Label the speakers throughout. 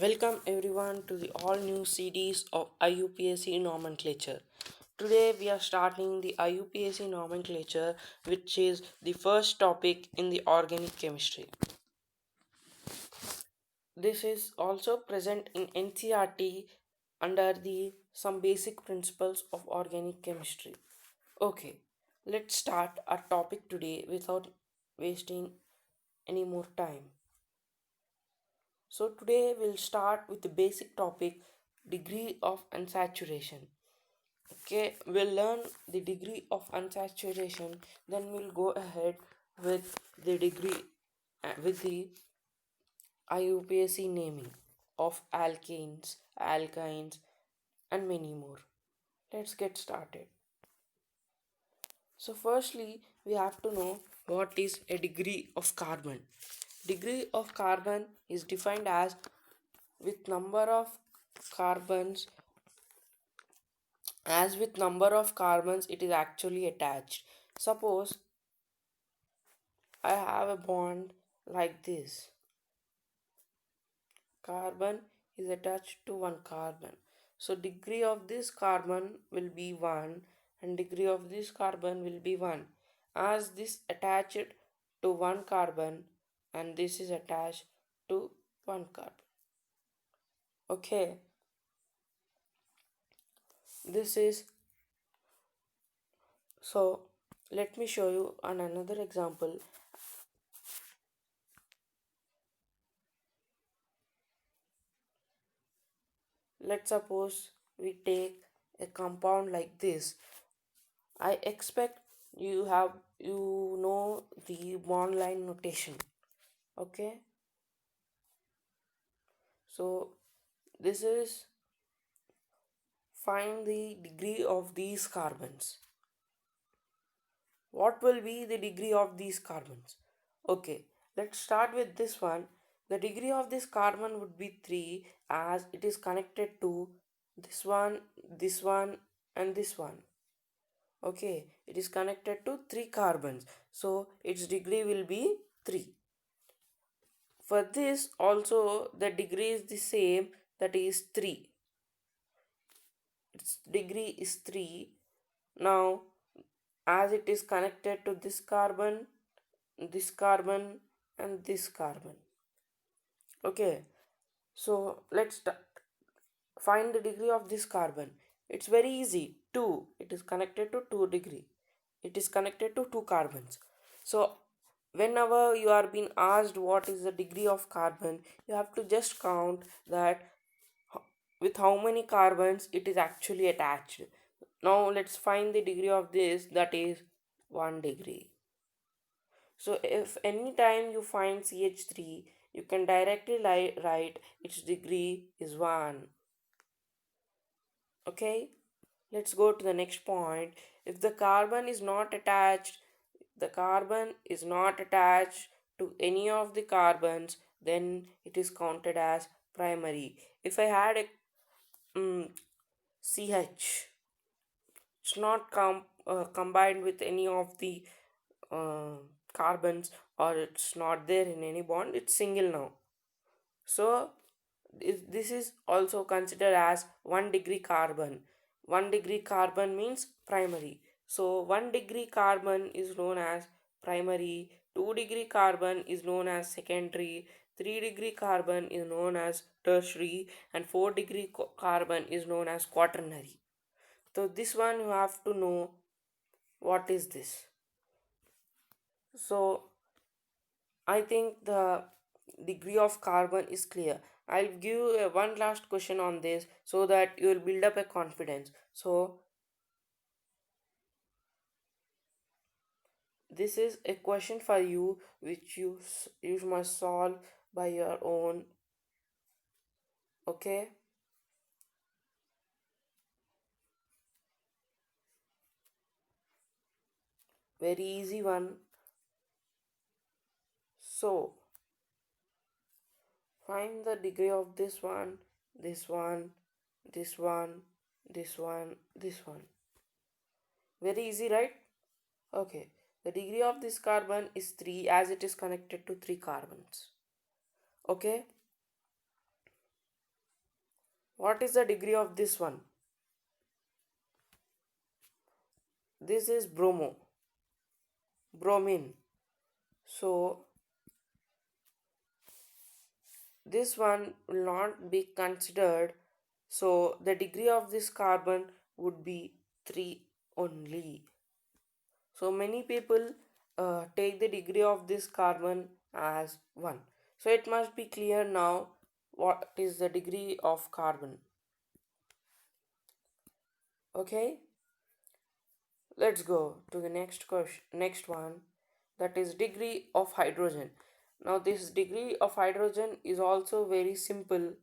Speaker 1: Welcome everyone to the all new series of IUPAC nomenclature. Today we are starting the IUPAC nomenclature, which is the first topic in the organic chemistry. This is also present in NCRT under the some basic principles of organic chemistry. Okay, let's start our topic today without wasting any more time. So today we'll start with the basic topic degree of unsaturation. Okay, we'll learn the degree of unsaturation, then we'll go ahead with the degree with the IUPAC naming of alkanes, alkynes, and many more. Let's get started. So firstly, we have to know what is a degree of carbon. Degree of carbon is defined as with number of carbons as with number of carbons it is actually attached. Suppose I have a bond like this. Carbon is attached to one carbon. So degree of this carbon will be 1 and degree of this carbon will be 1. As this attached to one carbon and this is attached to one carbon. Okay, this is so let me show you on another example. Let's suppose we take a compound like this. I expect you know the bond line notation. Okay, so this is find the degree of these carbons. What will be the degree of these carbons? Okay, let's start with this one. The degree of this carbon would be 3 as it is connected to this one, and this one. Okay, it is connected to 3 carbons, so its degree will be 3. For this also the degree is the same, that is 3. Its degree is 3. Now as it is connected to this carbon, this carbon, and this carbon. Okay, so let's find the degree of this carbon. It's very easy. 2. It is connected to 2 degree. It is connected to 2 carbons. So whenever you are being asked what is the degree of carbon, you have to just count that with how many carbons it is actually attached. Now let's find the degree of this, that is 1 degree. So if any time you find CH3, you can directly write its degree is 1. Okay, let's go to the next point. If the carbon is not attached, the carbon is not attached to any of the carbons, then it is counted as primary. If I had a CH, it's not combined with any of the uh, carbons, or it's not there in any bond, it's single now. So this is also considered as 1 degree carbon. 1 degree carbon means primary. So 1 degree carbon is known as primary, 2 degree carbon is known as secondary, 3 degree carbon is known as tertiary, and 4 degree carbon is known as quaternary. So this one you have to know what is this. So I think the degree of carbon is clear. I'll give you one last question on this so that you will build up a confidence. So this is a question for you which you must solve by your own. Okay? Very easy one. So find the degree of this one, this one, this one, this one, this one. Very easy, right? Okay, the degree of this carbon is 3 as it is connected to 3 carbons. Okay, What is the degree of this one? This is bromine. So this one will not be considered. So the degree of this carbon would be 3 only. So many people take the degree of this carbon as 1. So it must be clear now what is the degree of carbon. Okay, let's go to the next question, next one, that is degree of hydrogen. Now this degree of hydrogen is also very simple.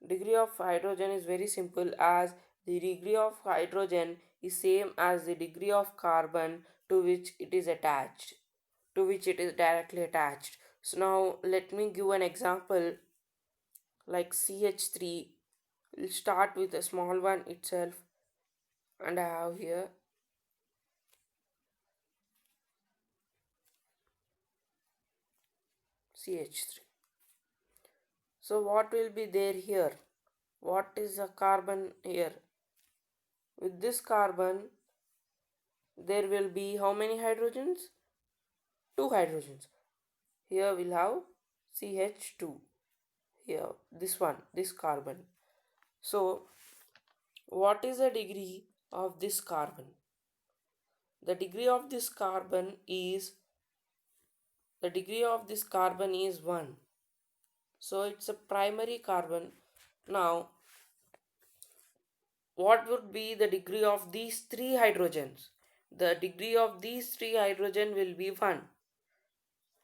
Speaker 1: Degree of hydrogen is very simple as the degree of hydrogen is same as the degree of carbon to which it is attached, to which it is directly attached. So now let me give an example like CH3. We'll start with a small one itself, and I have here CH3. So what will be there here? What is the carbon here? With this carbon, there will be how many hydrogens? Two hydrogens. Here we'll have CH2. Here, this one, this carbon. So, what is the degree of this carbon? The degree of this carbon is the degree of this carbon is 1. So it's a primary carbon. Now, what would be the degree of these three hydrogens? The degree of these three hydrogen will be 1,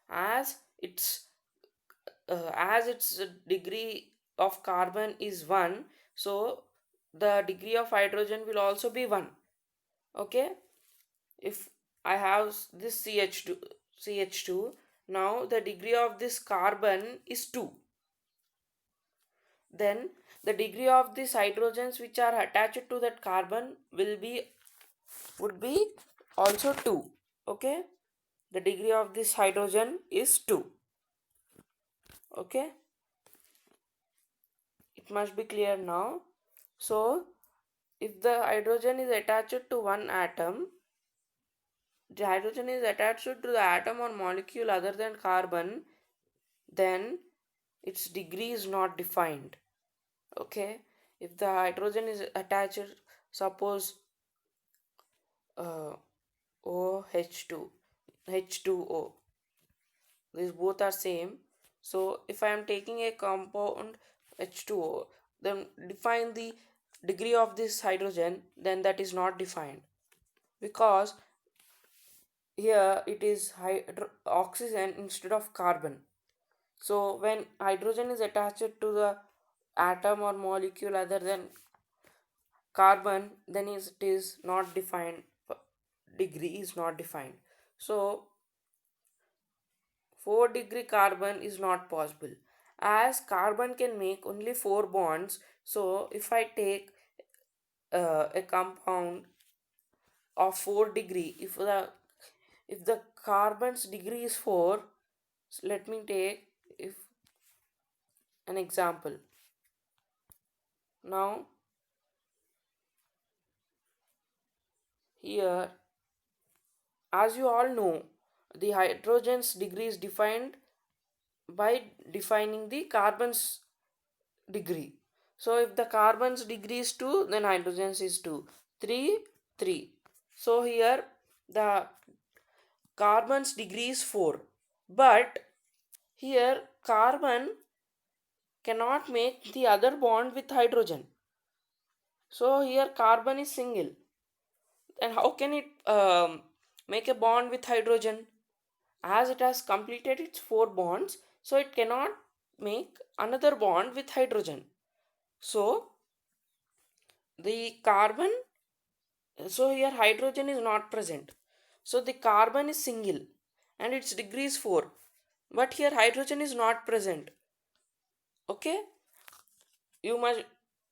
Speaker 1: as its degree of carbon is 1, so the degree of hydrogen will also be 1. Okay, if I have this CH2, now the degree of this carbon is 2, then the degree of these hydrogens which are attached to that carbon would be also 2. Okay, the degree of this hydrogen is 2. Okay, it must be clear now. So if the hydrogen is attached to one atom, the hydrogen is attached to the atom or molecule other than carbon, then its degree is not defined. Okay, if the hydrogen is attached, suppose uh, OH2, H2O, these both are same. So if I am taking a compound H2O, then define the degree of this hydrogen, then that is not defined, because here it is oxygen instead of carbon. So when hydrogen is attached to the atom or molecule other than carbon, then it is not defined, degree is not defined. So 4-degree carbon is not possible, as carbon can make only 4 bonds. So if I take a compound of 4-degree, if the carbon's degree is 4, so let me take if an example. Now here, as you all know, the hydrogen's degree is defined by defining the carbon's degree. So if the carbon's degree is 2, then hydrogen's is 2. 3, 3. So here the carbon's degree is 4. But here carbon cannot make the other bond with hydrogen. So here carbon is single. And how can it make a bond with hydrogen? As it has completed its 4 bonds, so it cannot make another bond with hydrogen. So the carbon, so here hydrogen is not present. So the carbon is single and its degree is 4. But here hydrogen is not present. Okay? You must,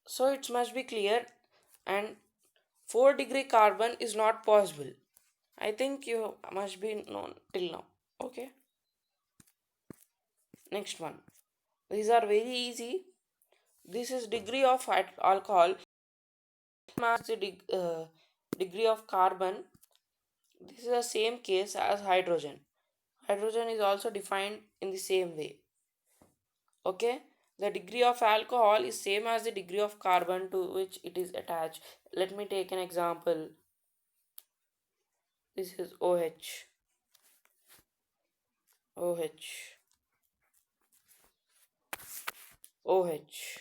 Speaker 1: so it must be clear, and 4-degree carbon is not possible. I think you must be known till now. Okay? Next one. These are very easy. this is degree of alcohol as the degree of carbon. This is the same case as hydrogen. Hydrogen is also defined in the same way. Okay, the degree of alcohol is same as the degree of carbon to which it is attached. Let me take an example. This is OH. OH. OH.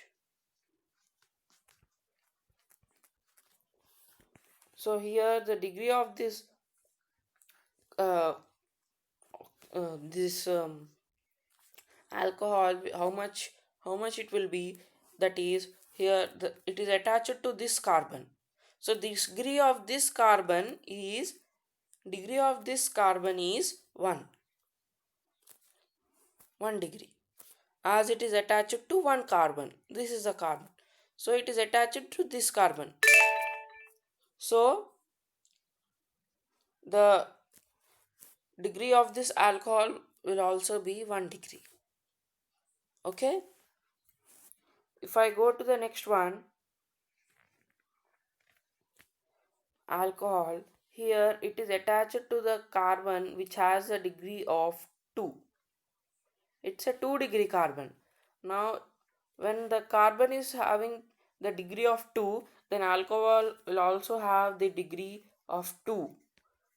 Speaker 1: So here the degree of uh, this alcohol, how much it will be, that is here it is attached to this carbon. So this degree of this carbon is 1 degree, as it is attached to one carbon. This is the carbon, so it is attached to this carbon. So the degree of this alcohol will also be 1 degree. Okay, if I go to the next one, alcohol, here it is attached to the carbon which has a degree of 2. It's a 2-degree carbon. Now when the carbon is having the degree of 2, then alcohol will also have the degree of 2.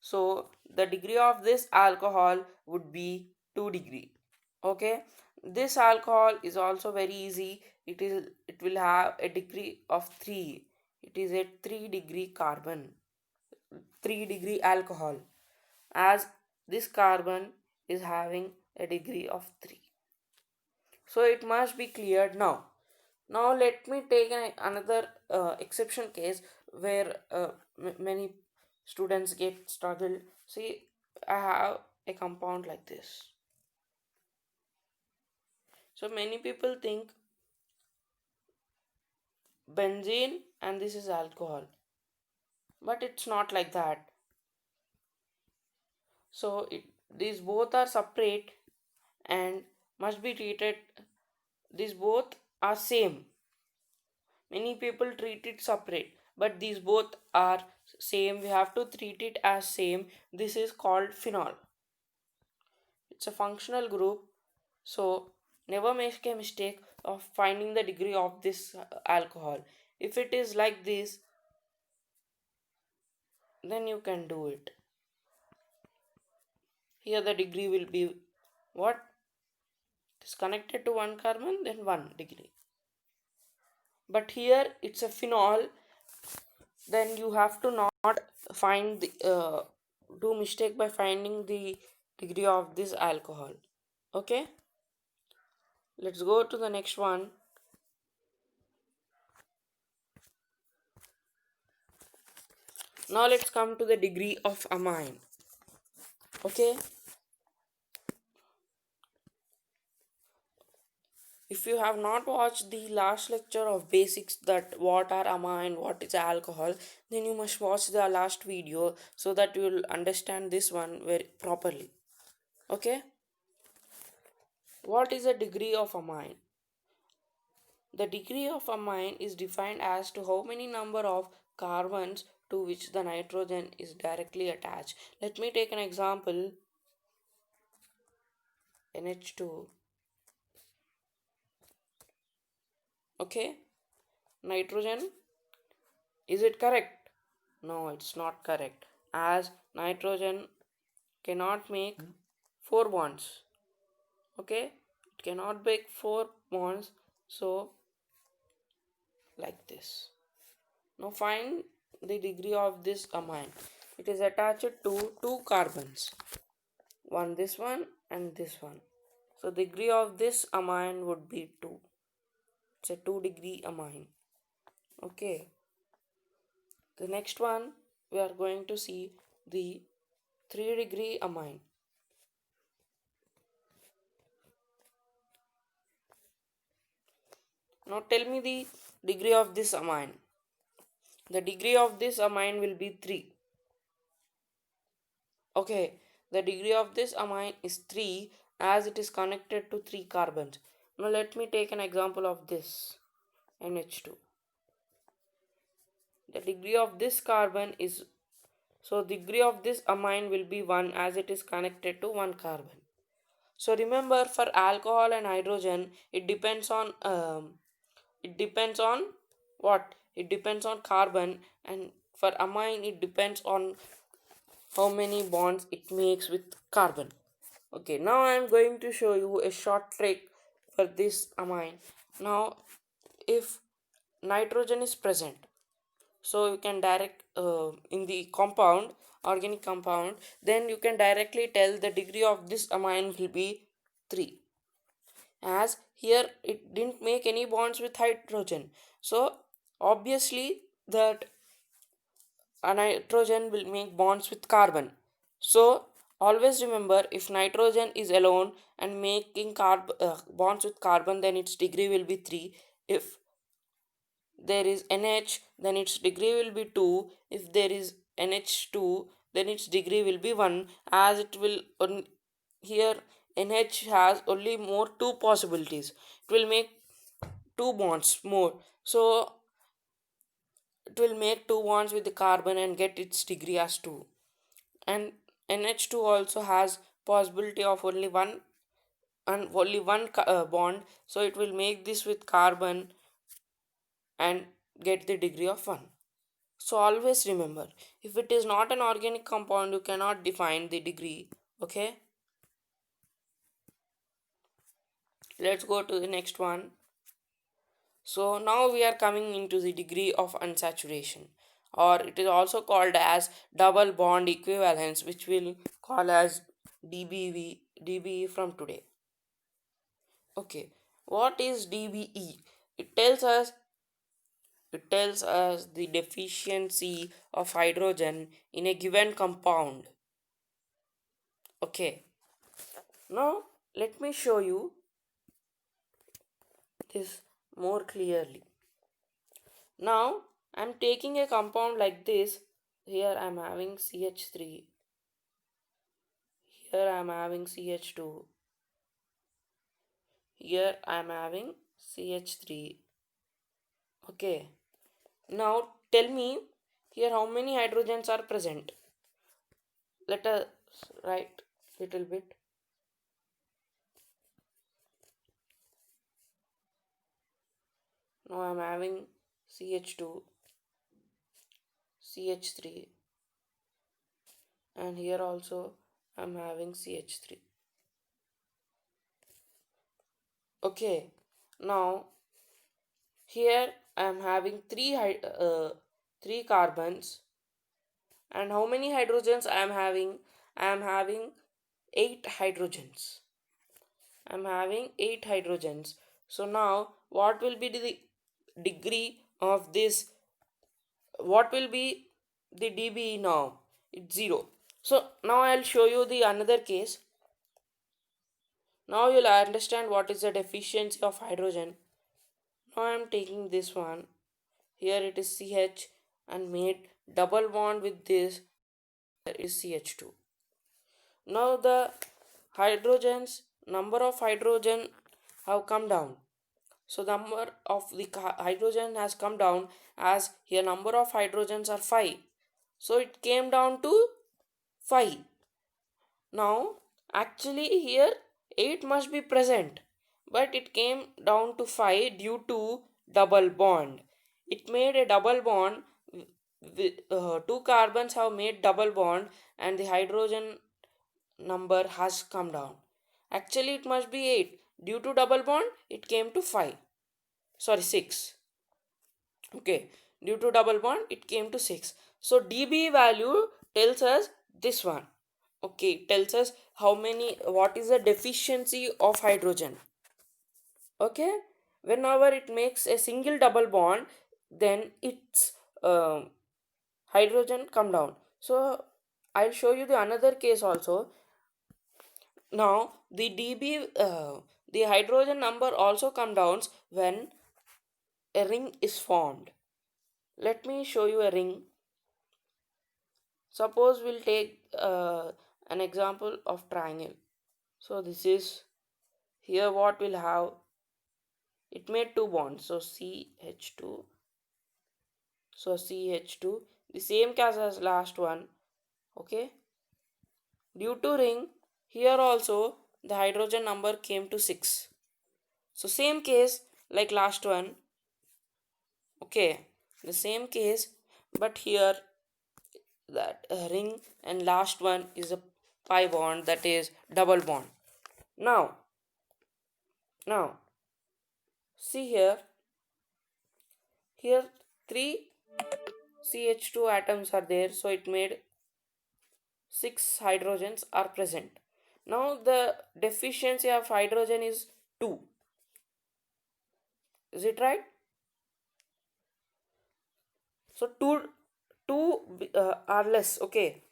Speaker 1: So the degree of this alcohol would be 2 degree. Okay, this alcohol is also very easy. It will have a degree of 3. It is a 3-degree carbon, 3-degree alcohol, as this carbon is having a degree of 3. So it must be cleared now. Now let me take another exception case where many students get struggled. See, I have a compound like this. So many people think benzene and this is alcohol, but it's not like that. So these both are separate and must be treated. These both are same. Many people treat it separate, but these both are same. We have to treat it as same. This is called phenol. It's a functional group, so never make a mistake of finding the degree of this alcohol. If it is like this, then you can do it. Here the degree will be what? It is connected to one carbon, then 1 degree. But here it's a phenol, then you have to not find the do mistake by finding the degree of this alcohol. Okay, let's go to the next one. Now let's come to the degree of amine. Okay, if you have not watched the last lecture of basics, that what are amine, what is alcohol, then you must watch the last video so that you will understand this one very properly. Okay, what is the degree of amine? The degree of amine is defined as to how many number of carbons to which the nitrogen is directly attached. Let me take an example. NH2. Okay, nitrogen. Is it correct? No, it's not correct, as nitrogen cannot make 4 bonds. Okay, it cannot make 4 bonds, so like this. Now find the degree of this amine. It is attached to 2 carbons, this one and this one. So degree of this amine would be 2. It's a 2-degree amine. Okay, the next one we are going to see the 3-degree amine. Now tell me the degree of this amine. The degree of this amine will be 3. Okay, the degree of this amine is 3, as it is connected to 3 carbons. Now let me take an example of this. NH2. The degree of this carbon is, so degree of this amine will be 1 as it is connected to one carbon. So remember, for alcohol and hydrogen, it depends on what? It depends on carbon, and for amine it depends on how many bonds it makes with carbon. Okay, now I am going to show you a short trick for this amine. Now, if nitrogen is present, so you can direct in the compound, organic compound, then you can directly tell the degree of this amine will be 3, as here it didn't make any bonds with hydrogen. So obviously that a nitrogen will make bonds with carbon. So always remember, if nitrogen is alone and making bonds with carbon, then its degree will be 3. If there is NH, then its degree will be 2. If there is NH2, then its degree will be 1, as it will here NH has only more 2 possibilities. It will make 2 bonds more. So it will make 2 bonds with the carbon and get its degree as 2. And NH2 also has possibility of only one bond, so it will make this with carbon and get the degree of 1. So always remember, if it is not an organic compound, you cannot define the degree. Okay, let's go to the next one. So now we are coming into the degree of unsaturation, or it is also called as double bond equivalence, which we'll call as DBE from today. Okay, what is DBE? It tells us it tells us the deficiency of hydrogen in a given compound. Okay, now let me show you this more clearly. Now I'm taking a compound like this. Here I'm having CH3. Here I'm having CH2. Here I'm having CH3. Okay. Now tell me here how many hydrogens are present. Let us write little bit. Now I'm having CH2, CH3, and here also I'm having CH3. Okay. Now here I'm having three carbons, and how many hydrogens I am having? I am having 8 hydrogens. I am having 8 hydrogens. So now what will be the degree of this? What will be the dB now? It's 0. So now I'll show you the another case. Now you'll understand what is the deficiency of hydrogen. Now I'm taking this one. Here it is CH and made double bond with this. Here is CH2. Now the hydrogens, number of hydrogen have come down. So the number of the hydrogen has come down, as here number of hydrogens are 5. So it came down to 5. Now actually here 8 must be present, but it came down to 5 due to double bond. It made a double bond. Two carbons have made double bond, and the hydrogen number has come down. Actually, it must be 8. Due to double bond, it came to 5. Sorry, 6. Okay. Due to double bond, it came to 6. So, dB value tells us this one. Okay. It tells us what is the deficiency of hydrogen. Okay. Whenever it makes a single double bond, then its hydrogen come down. So, I'll show you the another case also. Now the hydrogen number also come down when a ring is formed. Let me show you a ring. Suppose we'll take an example of triangle. So this is here what we'll have. it made two bonds. So CH2, so CH2, the same case as last one. Okay, due to ring, here also the hydrogen number came to 6. So same case like last one. Okay, the same case, but here that ring and last one is a pi bond, that is double bond. Now now see here three CH2 atoms are there, so it made 6 hydrogens are present. Now the deficiency of hydrogen is 2. Is it right? So two are less. Okay,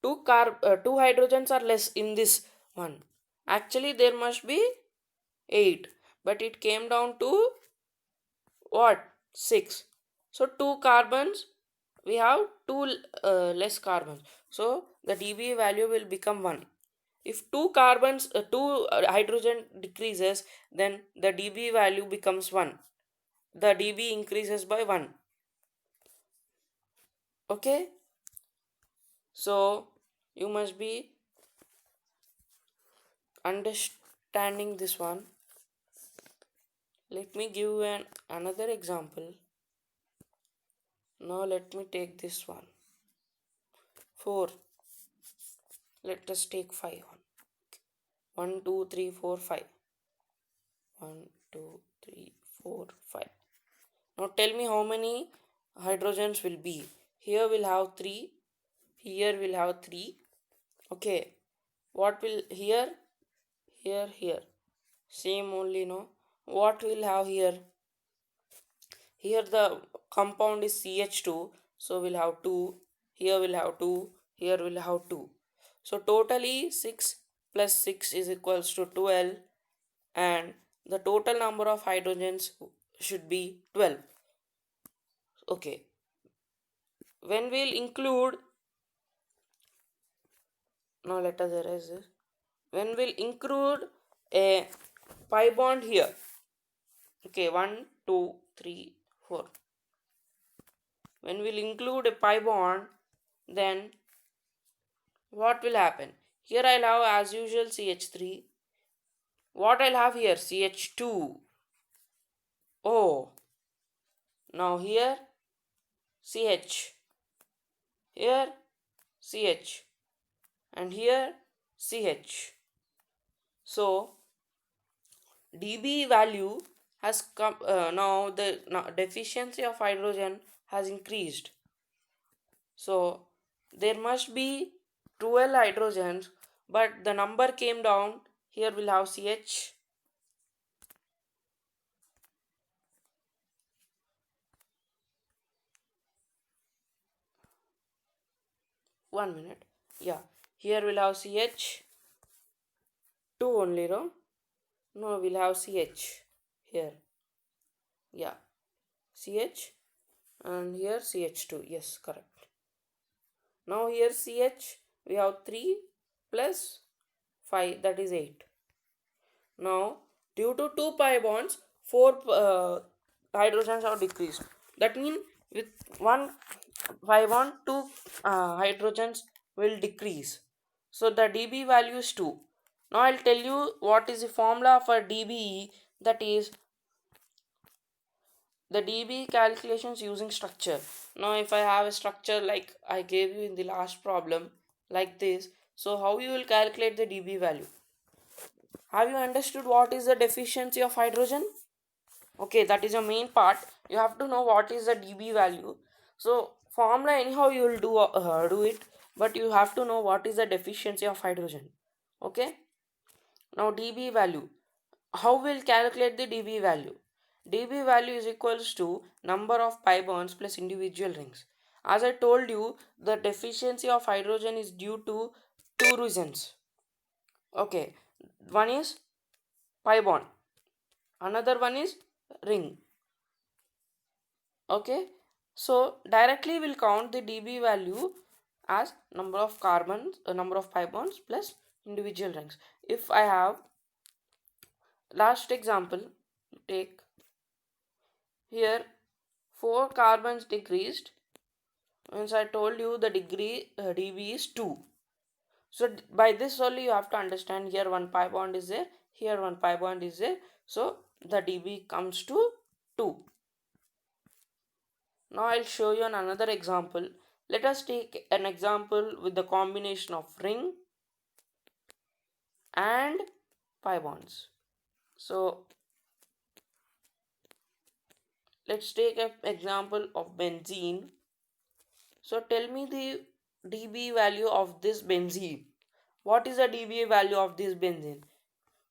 Speaker 1: two hydrogens are less in this one. Actually there must be 8, but it came down to what, 6. So two carbons, we have two less carbons, so the dB value will become 1. If two hydrogen decreases, then the dB value becomes 1. The dB increases by 1. Okay, so you must be understanding this one. Let me give you another example. Now let me take this one. 4. Let us take 5 on. 1, 2, 3, 4, 5. 1, 2, 3, 4, 5. Now tell me how many hydrogens will be. Here we'll have 3. Here we'll have 3. Okay. What will here? Here, here. Same only, no? What we'll have here? Here the compound is CH2. So we'll have 2. Here we'll have 2. Here we'll have 2. So totally 6 plus 6 is equals to 12. And the total number of hydrogens should be 12. Okay, when we'll include, now let us erase this. When we'll include a pi bond here, okay, 1, 2, 3, 4. When we'll include a pi bond, then what will happen? Here I'll have as usual CH3. What I'll have here? CH2. Oh, now here CH. Here CH. And here CH. So dB value has come. Now the deficiency of hydrogen has increased. So there must be 12 hydrogens, but the number came down. Here we'll have CH. One minute. Yeah. Here we'll have CH. 2 only, no? No, we'll have CH. Here. Yeah. CH. And here CH2. Yes, correct. Now here CH. We have 3 plus 5, that is 8. Now, due to two pi bonds, 4 hydrogens are decreased. That means with one pi bond, two hydrogens will decrease. So the dB value is 2. Now I'll tell you what is the formula for dBe, that is the dB calculations using structure. Now if I have a structure like I gave you in the last problem like this, so how you will calculate the dB value? Have you understood what is the deficiency of hydrogen? Okay, that is a main part. You have to know what is the dB value. So formula anyhow you will do it, but you have to know what is the deficiency of hydrogen. Okay. Now dB value. How will calculate the dB value? dB value is equals to number of pi bonds plus individual rings. As I told you, the deficiency of hydrogen is due to two reasons. Okay, one is pi bond, another one is ring. Okay, so directly we'll count the dB value as number of carbons, number of pi bonds plus individual rings. If I have last example, Take here 4 carbons decreased. Once I told you the degree dV is 2. So by this only you have to understand, here one pi bond is there, here one pi bond is there. So the dB comes to 2. Now I'll show you another example. Let us take an example with the combination of ring and pi bonds. So let's take an example of benzene. So tell me the dB value of this benzene. What is the dB value of this benzene?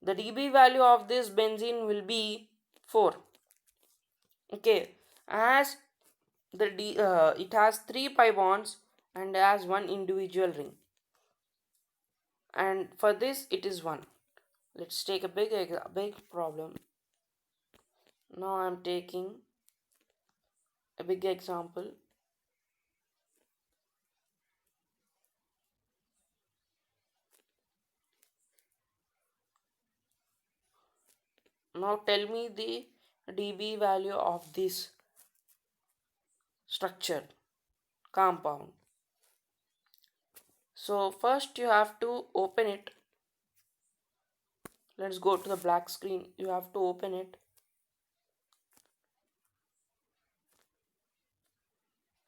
Speaker 1: The dB value of this benzene will be 4. Okay, as it has 3 pi bonds and has one individual ring, and for this it is 1. Let's take a big problem. Now I'm taking a big example. Now tell me the dB value of this structure compound. So first you have to open it. Let's go to the black screen. You have to open it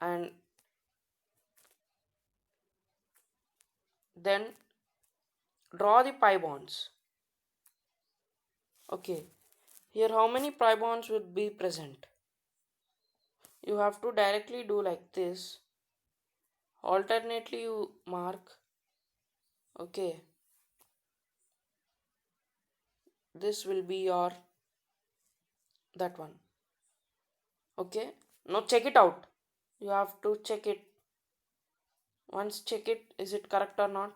Speaker 1: and then draw the pi bonds. Okay, here how many pi bonds would be present? You have to directly do like this. Alternately you mark. Okay, this will be your that one. Okay, now check it out. You have to check it. Once check it, is it correct or not?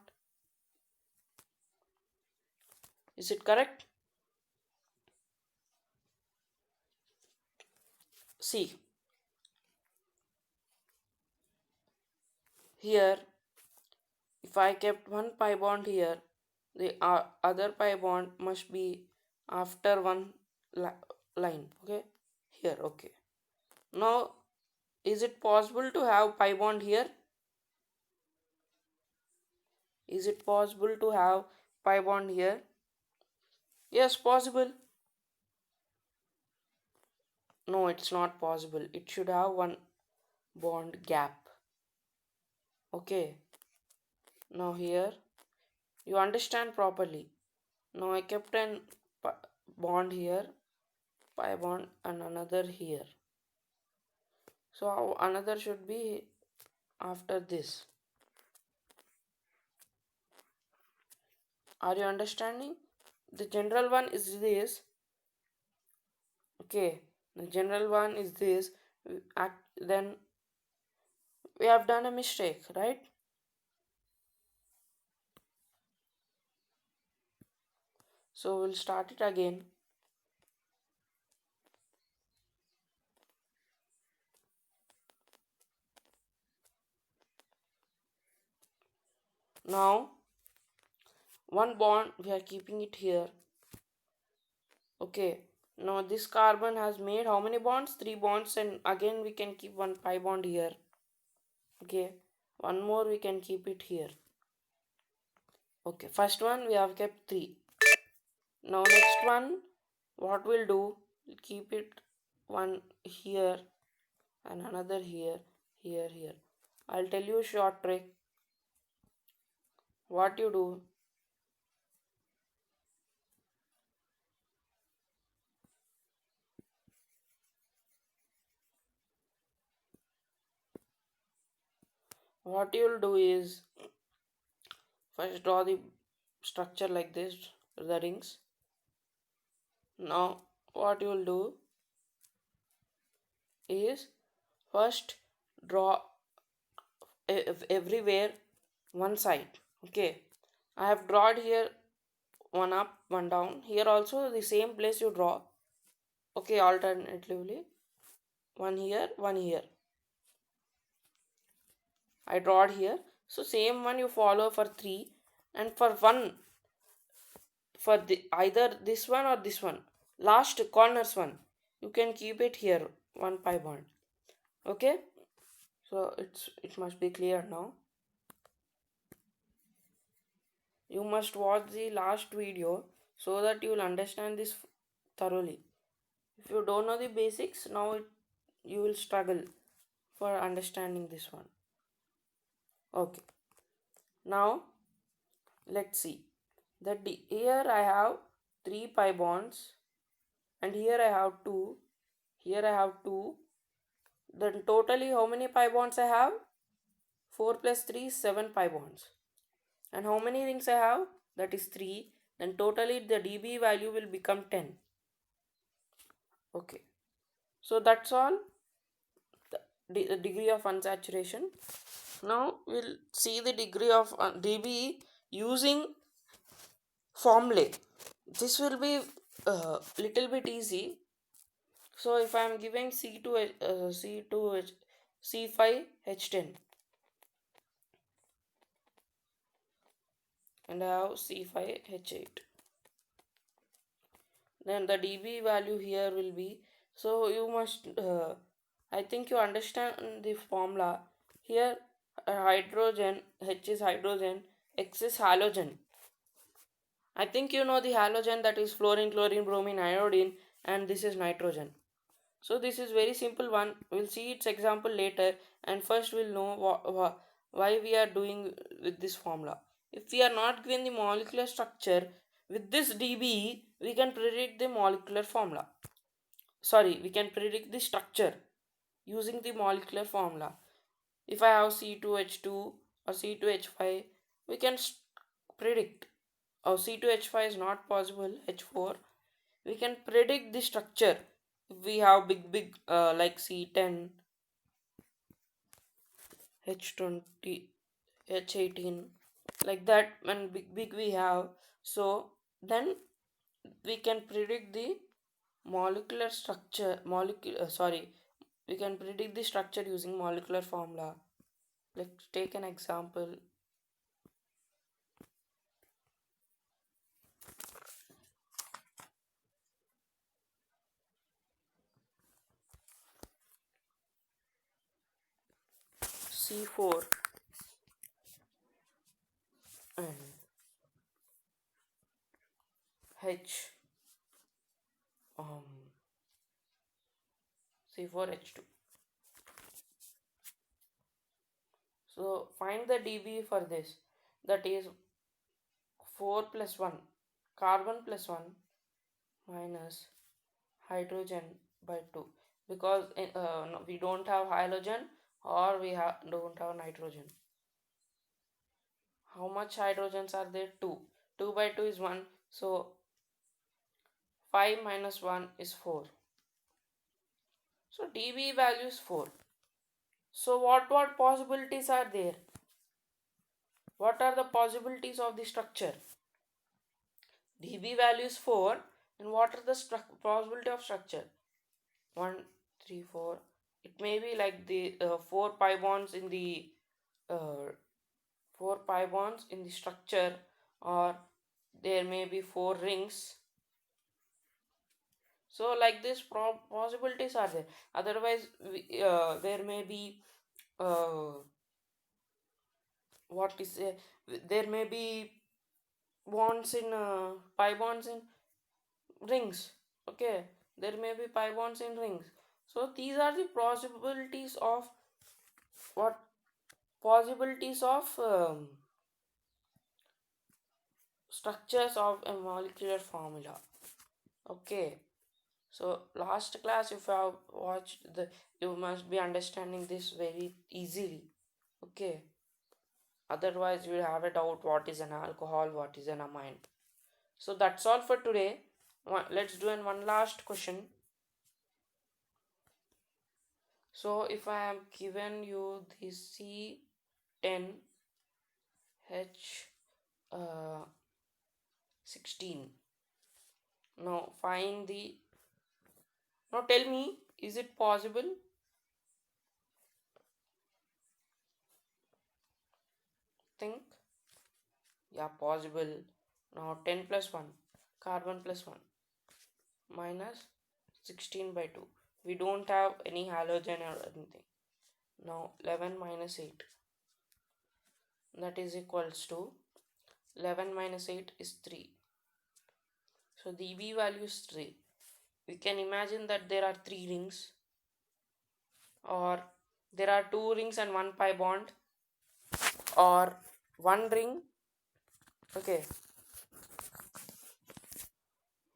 Speaker 1: Is it correct? See, here if I kept one pi bond here, the other pi bond must be after one line. Okay, here. Okay, now is it possible to have pi bond here? Is it possible to have pi bond here? Yes, possible. No, it's not possible. It should have one bond gap. Okay, now here you understand properly. Now I kept an bond here, pi bond, and another here. So another should be after this. Are you understanding? The general one is this. Okay, the general one is this. Then we have done a mistake, right? So we'll start it again. Now one bond we are keeping it here. Okay, now this carbon has made how many bonds? 3 bonds, and again we can keep one pi bond here. Okay, one more we can keep it here. Okay, first one we have kept 3. Now next one, what we'll do, we'll keep it one here and another here, here. I'll tell you a short trick. What you do, what you'll do is first draw the structure like this, the rings. Now what you'll do is first draw everywhere one side. Okay, I have drawn here one up, one down. Here also the same place you draw. Okay, alternatively one here, one here. I drawed here. So same one you follow for 3, and for 1 for the either this one or this one. last corners one, you can keep it here, one pi bond. Okay, so it must be clear now. You must watch the last video so that you will understand this thoroughly. If you don't know the basics, now you will struggle for understanding this one. Okay, now let's see that here I have 3 pi bonds, and here I have 2, here I have 2. Then totally how many pi bonds I have? 4 plus 3 is 7 pi bonds. And how many rings I have? That is 3. Then totally the dB value will become 10. Okay. So that's all the degree of unsaturation. Now we'll see the degree of dB using formulae. This will be little bit easy. So if I am giving C2H C5H10 and I have C5H8, then the dB value here will be, so you must I think you understand the formula here. Hydrogen, H is hydrogen, X is halogen. I think you know the halogen, that is fluorine, chlorine, bromine, iodine, and this is nitrogen. So this is very simple one. We'll see its example later, and first we'll know why we are doing with this formula. If we are not given the molecular structure, with this dB we can predict the molecular formula. Sorry, we can predict the structure using the molecular formula. If I have C2H2 or C2H5, we can predict. Or C2H5 is not possible, H4. We can predict the structure. If we have big like C10, H20, H18, like that, when big we have, so then we can predict the molecular structure, sorry, we can predict the structure using molecular formula. Let's take an example. C4 and H, um, C4H2. So find the dB for this. That is 4 plus 1, carbon plus 1 minus hydrogen by 2, because no, we don't have halogen or don't have nitrogen. How much hydrogens are there? 2. 2 by 2 is 1. So 5 minus 1 is 4. So dB value is 4. So what possibilities are there? What are the possibilities of the structure? dB value is 4, and what are the possibility of structure? 1, 3, 4. It may be like the 4 pi bonds in the uh, 4 pi bonds in the structure, or there may be 4 rings. So like this possibilities are there. Otherwise there may be uh, what is there may be bonds in pi bonds in rings. Okay, there may be pi bonds in rings. So these are the possibilities of what possibilities of structures of a molecular formula. Okay, so last class if you have watched the, you must be understanding this very easily. Okay, otherwise you will have a doubt what is an alcohol, what is an amine. So that's all for today. Let's do one last question. So if I am given you the C10H16, now find the, now tell me, is it possible? Think. Yeah, possible. Now 10 plus 1, carbon plus 1. minus 16 by 2. We don't have any halogen or anything. Now 11 minus 8, that is equals to 11 minus 8 is 3. So the EB value is 3. We can imagine that there are 3 rings, or there are 2 rings and 1 pi bond, or 1 ring, okay,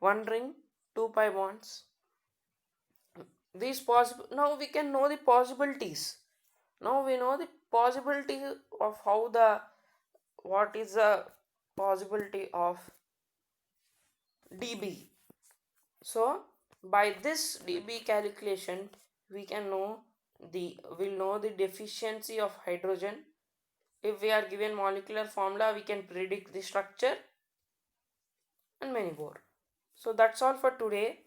Speaker 1: 1 ring, 2 pi bonds. These possible, now we can know the possibilities. Now we know the possibility of how the, what is the possibility of dB. So by this dB calculation we can know we'll know the deficiency of hydrogen. If we are given molecular formula, we can predict the structure and many more. So that's all for today.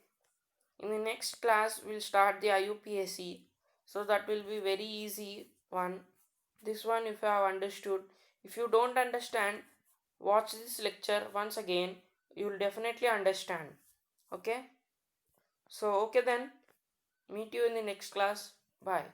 Speaker 1: In the next class we'll start the IUPAC, so that will be very easy one. This one if you have understood. If you don't understand, watch this lecture once again, you will definitely understand. Okay, so okay then, meet you in the next class. Bye.